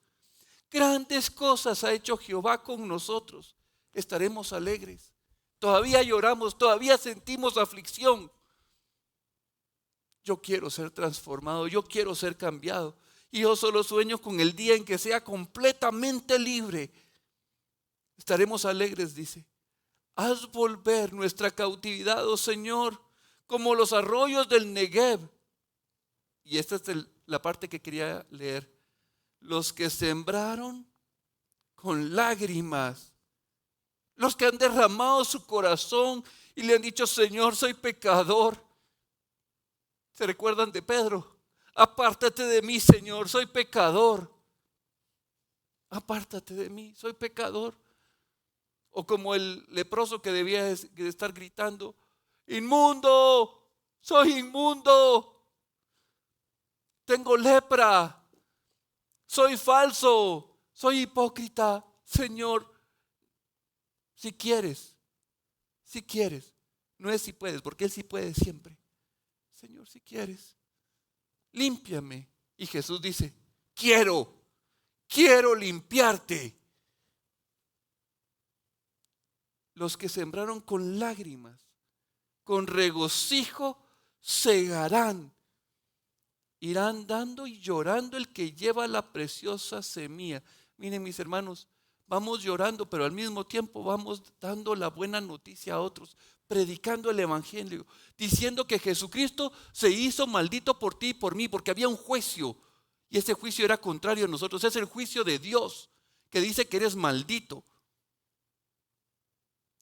Grandes cosas ha hecho Jehová con nosotros. Estaremos alegres. Todavía lloramos, todavía sentimos aflicción. Yo quiero ser transformado, yo quiero ser cambiado. Y yo solo sueño con el día en que sea completamente libre. Estaremos alegres, dice. Haz volver nuestra cautividad, oh Señor, como los arroyos del Negev. Y esta es la parte que quería leer. Los que sembraron con lágrimas, los que han derramado su corazón y le han dicho: Señor, soy pecador. ¿Se recuerdan de Pedro? Apártate de mí, Señor, soy pecador. Apártate de mí, soy pecador. O como el leproso que debía de estar gritando: inmundo, soy inmundo, tengo lepra, soy falso, soy hipócrita. Señor, si quieres, no es si puedes, porque Él sí puede siempre. Señor, si quieres, límpiame. Y Jesús dice: quiero limpiarte. Los que sembraron con lágrimas, con regocijo segarán. Irán dando y llorando el que lleva la preciosa semilla. Miren, mis hermanos, vamos llorando, pero al mismo tiempo vamos dando la buena noticia a otros, predicando el evangelio, diciendo que Jesucristo se hizo maldito por ti y por mí, porque había un juicio, y ese juicio era contrario a nosotros. Es el juicio de Dios que dice que eres maldito.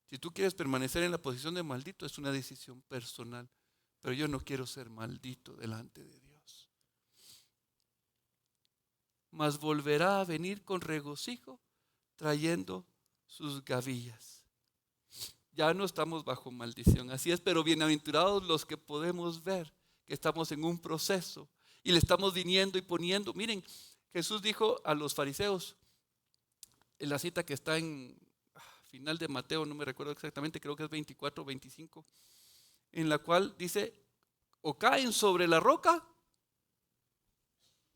Si tú quieres permanecer en la posición de maldito, es una decisión personal, pero yo no quiero ser maldito delante de Dios. Mas volverá a venir con regocijo, trayendo sus gavillas. Ya no estamos bajo maldición, así es, pero bienaventurados los que podemos ver que estamos en un proceso y le estamos viniendo y poniendo. Miren, Jesús dijo a los fariseos, en la cita que está en final de Mateo, no me recuerdo exactamente, creo que es 24 o 25, en la cual dice: o caen sobre la roca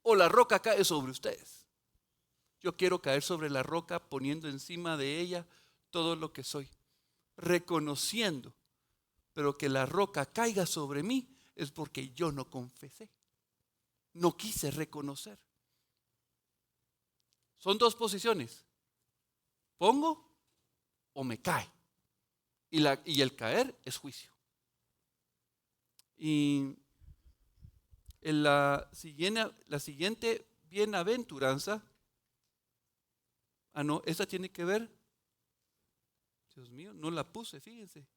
o la roca cae sobre ustedes. Yo quiero caer sobre la roca, poniendo encima de ella todo lo que soy, reconociendo, pero que la roca caiga sobre mí es porque yo no confesé, no quise reconocer. Son dos posiciones: pongo o me cae, y el caer es juicio. Y en la siguiente bienaventuranza, no, esa tiene que ver, Dios mío, no la puse, fíjense.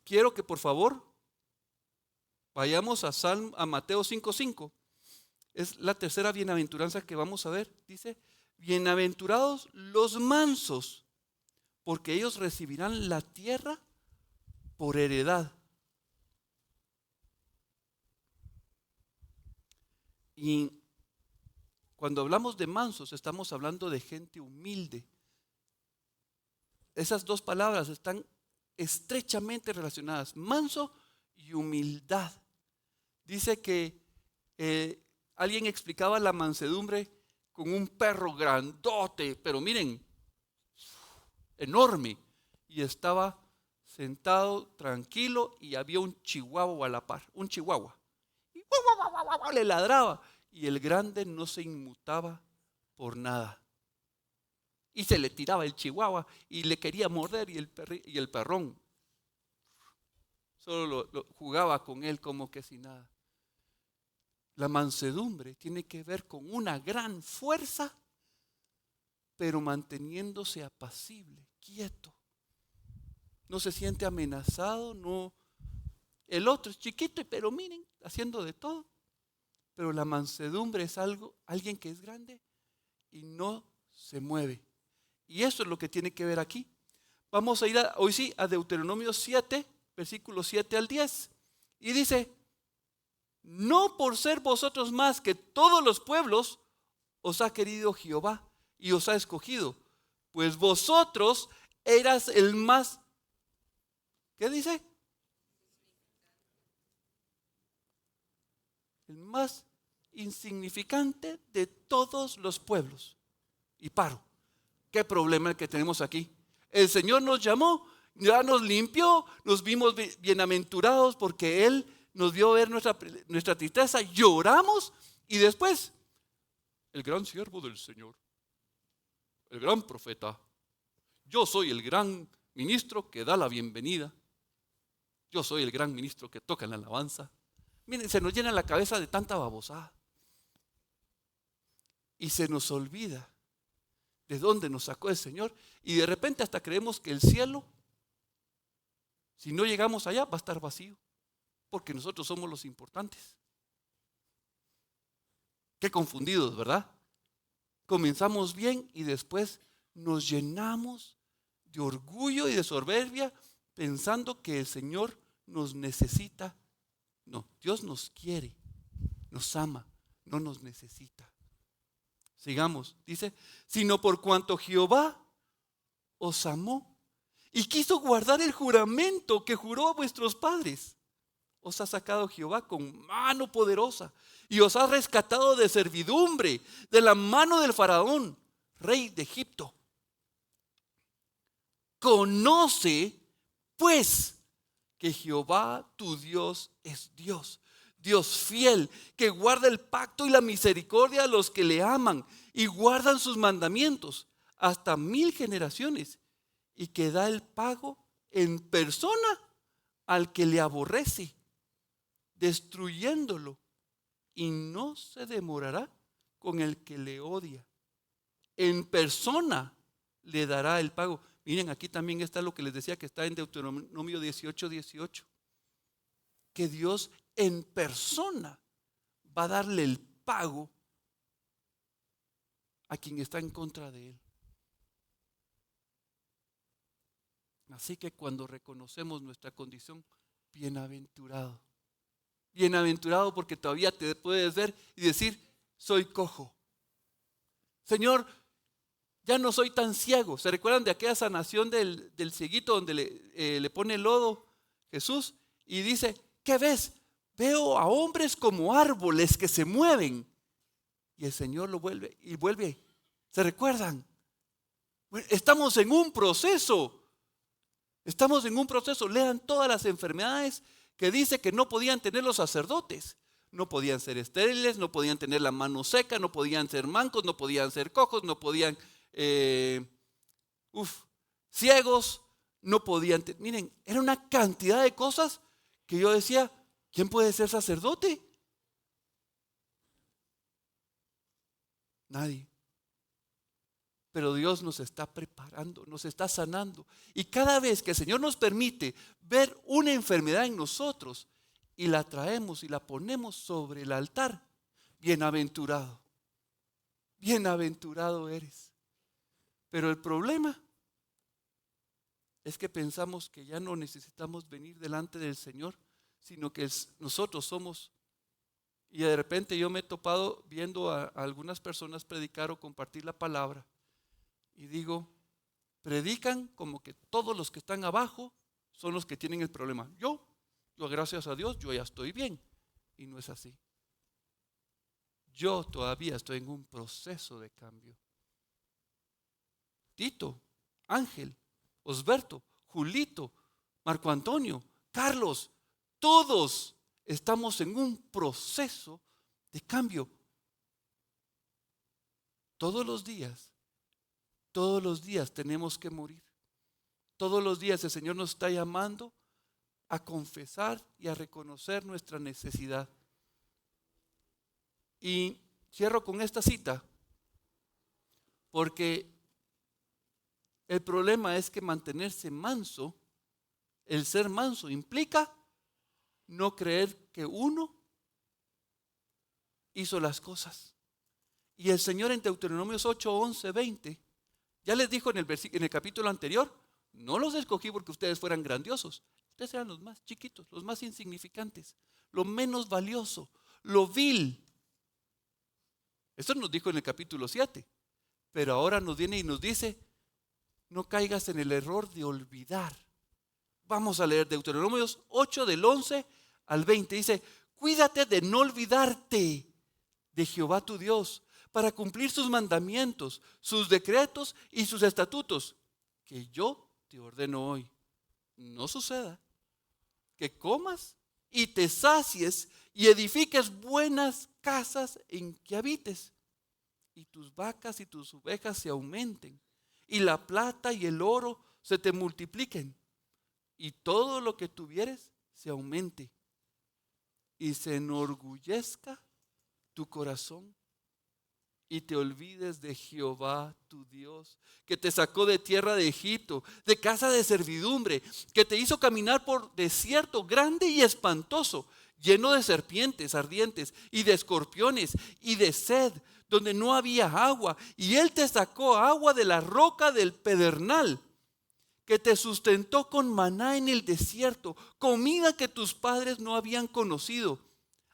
Quiero que por favor vayamos a Mateo 5:5. Es la tercera bienaventuranza que vamos a ver. Dice: bienaventurados los mansos, porque ellos recibirán la tierra por heredad. Y cuando hablamos de mansos, estamos hablando de gente humilde. Esas dos palabras están estrechamente relacionadas: manso y humildad. Dice que alguien explicaba la mansedumbre con un perro grandote, pero miren, enorme, y estaba sentado tranquilo y había un chihuahua a la par, un chihuahua, y le ladraba, y el grande no se inmutaba por nada, y se le tiraba el chihuahua y le quería morder, y el perrón solo jugaba con él como que sin nada. La mansedumbre tiene que ver con una gran fuerza, pero manteniéndose apacible, quieto. No se siente amenazado, no. El otro es chiquito, pero miren, haciendo de todo. Pero la mansedumbre es alguien que es grande y no se mueve. Y eso es lo que tiene que ver aquí. Vamos a ir hoy sí a Deuteronomio 7, versículos 7 al 10. Y dice: no por ser vosotros más que todos los pueblos, os ha querido Jehová y os ha escogido, pues vosotros eras el más, ¿qué dice? el más insignificante de todos los pueblos. Y paro. ¿Qué problema el que tenemos aquí? El Señor nos llamó, ya nos limpió, nos vimos bienaventurados porque Él nos vio ver nuestra tristeza, lloramos y después, el gran siervo del Señor, el gran profeta, yo soy el gran ministro que da la bienvenida, yo soy el gran ministro que toca en la alabanza. Miren, se nos llena la cabeza de tanta babosada y se nos olvida de dónde nos sacó el Señor y de repente hasta creemos que el cielo, si no llegamos allá, va a estar vacío porque nosotros somos los importantes. Qué confundidos, ¿verdad? Comenzamos bien y después nos llenamos de orgullo y de soberbia pensando que el Señor nos necesita. No, Dios nos quiere, nos ama, no nos necesita. Sigamos, dice, sino por cuanto Jehová os amó y quiso guardar el juramento que juró a vuestros padres. Os ha sacado Jehová con mano poderosa y os ha rescatado de servidumbre, de la mano del faraón, rey de Egipto. Conoce, pues, que Jehová tu Dios es Dios, Dios fiel, que guarda el pacto y la misericordia a los que le aman y guardan sus mandamientos hasta 1000 generaciones, y que da el pago en persona al que le aborrece, destruyéndolo, y no se demorará con el que le odia. En persona le dará el pago. Miren, aquí también está lo que les decía que está en Deuteronomio 18:18. Que Dios en persona va a darle el pago a quien está en contra de él. Así que cuando reconocemos nuestra condición, bienaventurado. Bienaventurado porque todavía te puedes ver y decir, soy cojo. Señor, ya no soy tan ciego. ¿Se recuerdan de aquella sanación del cieguito donde le pone lodo Jesús? Y dice, ¿qué ves? Veo a hombres como árboles que se mueven. Y el Señor lo vuelve y vuelve. ¿Se recuerdan? Estamos en un proceso. Estamos en un proceso. Lean todas las enfermedades que dice que no podían tener los sacerdotes. No podían ser estériles, no podían tener la mano seca, no podían ser mancos, no podían ser cojos, no podían ciegos, no podían. Miren, era una cantidad de cosas que yo decía, ¿quién puede ser sacerdote? Nadie. Pero Dios nos está preparando, nos está sanando. Y cada vez que el Señor nos permite ver una enfermedad en nosotros y la traemos y la ponemos sobre el altar, bienaventurado, bienaventurado eres. Pero el problema es que pensamos que ya no necesitamos venir delante del Señor, sino que nosotros somos. Y de repente yo me he topado viendo a algunas personas predicar o compartir la palabra. Y digo, predican como que todos los que están abajo son los que tienen el problema. Yo gracias a Dios, yo ya estoy bien. Y no es así. Yo todavía estoy en un proceso de cambio. Tito, Ángel, Osberto, Julito, Marco Antonio, Carlos, todos estamos en un proceso de cambio. Todos los días tenemos que morir. Todos los días el Señor nos está llamando a confesar y a reconocer nuestra necesidad. Y cierro con esta cita, porque el problema es que mantenerse manso, el ser manso implica no creer que uno hizo las cosas. Y el Señor en Deuteronomios 8, 11, 20 ya les dijo en el capítulo anterior, no los escogí porque ustedes fueran grandiosos. Ustedes eran los más chiquitos, los más insignificantes, lo menos valioso, lo vil. Eso nos dijo en el capítulo 7. Pero ahora nos viene y nos dice, no caigas en el error de olvidar. Vamos a leer Deuteronomios 8 del 11 al 20. Dice, Cuídate de no olvidarte de Jehová tu Dios para cumplir sus mandamientos, sus decretos y sus estatutos que yo te ordeno hoy. No suceda que comas y te sacies y edifiques buenas casas en que habites, y tus vacas y tus ovejas se aumenten, y la plata y el oro se te multipliquen, y todo lo que tuvieres se aumente, y se enorgullezca tu corazón, y te olvides de Jehová tu Dios, que te sacó de tierra de Egipto, de casa de servidumbre, que te hizo caminar por desierto grande y espantoso, lleno de serpientes ardientes y de escorpiones y de sed, donde no había agua. Y Él te sacó agua de la roca del pedernal, que te sustentó con maná en el desierto, comida que tus padres no habían conocido,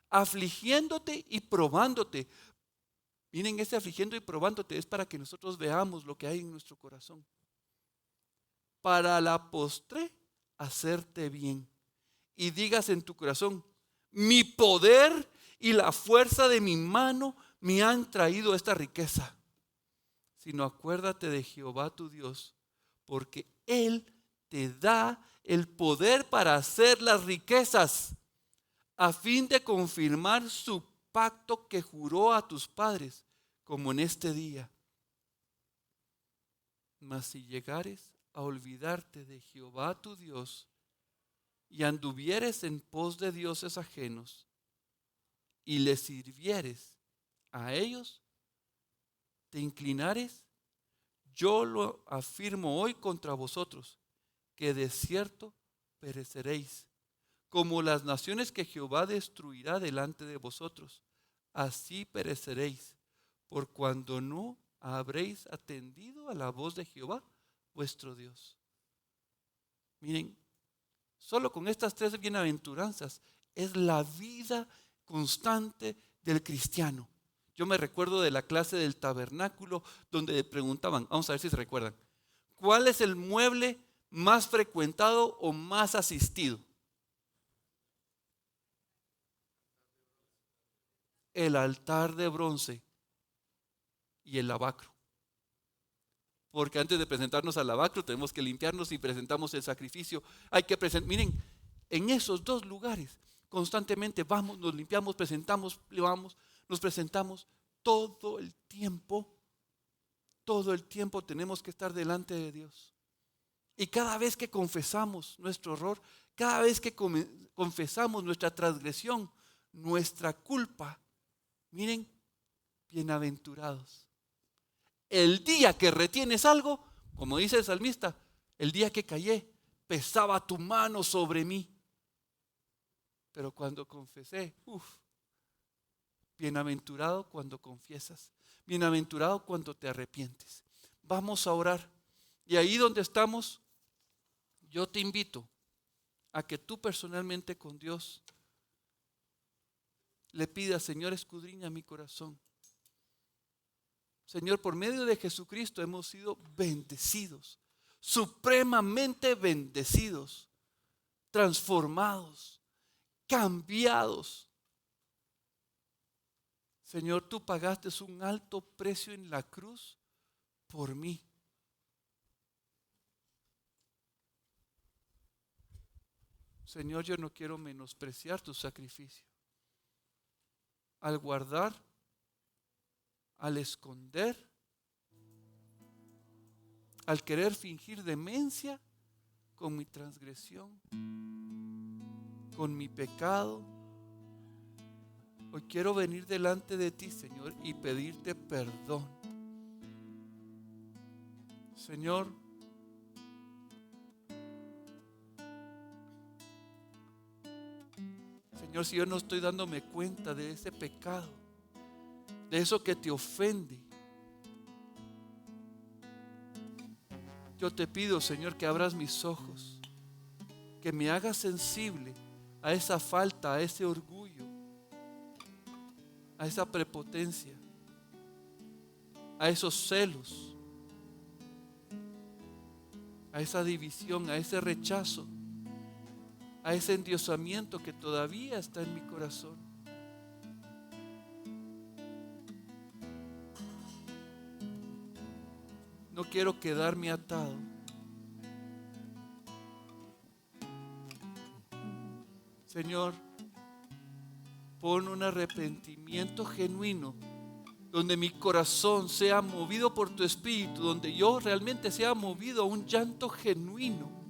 afligiéndote y probándote. Miren, ese afligiendo y probándote es para que nosotros veamos lo que hay en nuestro corazón. Para la postre hacerte bien. Y digas en tu corazón: mi poder y la fuerza de mi mano me han traído esta riqueza. Sino acuérdate de Jehová tu Dios, porque Él te da el poder para hacer las riquezas, a fin de confirmar su pacto que juró a tus padres, como en este día. Mas si llegares a olvidarte de Jehová tu Dios y anduvieres en pos de dioses ajenos y les sirvieres a ellos, te inclinares, yo lo afirmo hoy contra vosotros, que de cierto pereceréis, como las naciones que Jehová destruirá delante de vosotros. Así pereceréis, por cuando no habréis atendido a la voz de Jehová vuestro Dios. Miren, solo con estas 3 bienaventuranzas es la vida constante del cristiano. Yo me recuerdo de la clase del tabernáculo donde preguntaban, vamos a ver si se recuerdan, ¿cuál es el mueble más frecuentado o más asistido? El altar de bronce y el lavacro. Porque antes de presentarnos al lavacro tenemos que limpiarnos y presentamos el sacrificio. Hay que presentar, miren, en esos 2 lugares constantemente vamos, nos limpiamos, presentamos, vamos, nos presentamos todo el tiempo. Todo el tiempo tenemos que estar delante de Dios. Y cada vez que confesamos nuestro error, cada vez que confesamos nuestra transgresión, nuestra culpa, miren, bienaventurados. El día que retienes algo, como dice el salmista, el día que callé, pesaba tu mano sobre mí. Pero cuando confesé, bienaventurado cuando confiesas, bienaventurado cuando te arrepientes. Vamos a orar. Y ahí donde estamos, yo te invito a que tú personalmente con Dios le pidas: Señor, escudriña mi corazón. Señor, por medio de Jesucristo hemos sido bendecidos, supremamente bendecidos, transformados, cambiados. Señor, tú pagaste un alto precio en la cruz por mí. Señor, yo no quiero menospreciar tu sacrificio. Al guardar, al esconder, al querer fingir demencia con mi transgresión, con mi pecado, hoy quiero venir delante de ti, Señor, y pedirte perdón. Señor, si yo no estoy dándome cuenta de ese pecado, de eso que te ofende, yo te pido, Señor, que abras mis ojos, que me hagas sensible a esa falta, a ese orgullo, a esa prepotencia, a esos celos, a esa división, a ese rechazo. a ese endiosamiento que todavía está en mi corazón. No quiero quedarme atado. Señor, pon un arrepentimiento genuino, donde mi corazón sea movido por tu Espíritu, donde yo realmente sea movido a un llanto genuino.